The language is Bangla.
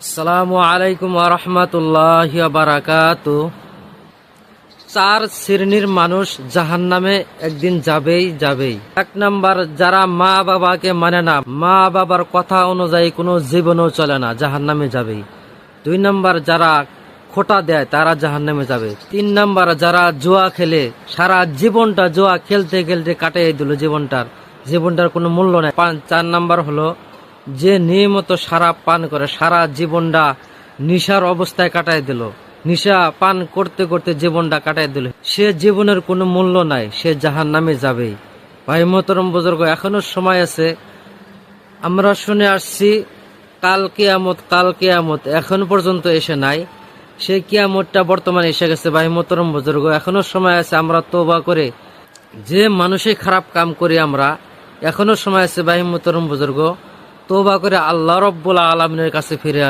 আসসালামু আলাইকুম ওয়া রাহমাতুল্লাহি ওয়া বারাকাতুহু। চার শ্রেণীর মানুষ জাহান্নামে একদিন যাবেই। এক নাম্বার, যারা মা বাবাকে মানে না, মা বাবার কথা অনুযায়ী কোনো জীবনও চলে না, জাহান্নামে যাবেই। দুই নাম্বার, যারা খোটা দেয় তারা জাহান্নামে যাবে। তিন নাম্বার, যারা জুয়া খেলে, সারা জীবনটা জুয়া খেলতে খেলতে কাটিয়ে দিল, জীবনটার কোনো মূল্য নাই। চার নাম্বার হলো যে নিয়মিত শরাব পান করে, সারা জীবনটা নিশার অবস্থায় কাটায় দিল, নিশা পান করতে করতে জীবনটা কাটায় দিল, সে জীবনের কোনো মূল্য নাই, সে জাহান্নামে যাবেই। ভাই মোহতরম বুজুর্গ, এখনো সময় আছে। আমরা শুনে আসছি কাল কিয়ামত এখন পর্যন্ত এসে নাই, সেই কিয়ামতটা বর্তমানে এসে গেছে। ভাই মোহতরম বুজুর্গ, এখনো সময় আছে, আমরা তওবা করে যে মানুষই খারাপ কাম করি, আমরা এখনো সময় আছে ভাই মোহতরম বুজুর্গ, তওবা করে আল্লাহ রব্বুল আলামিনের কাছে ফিরে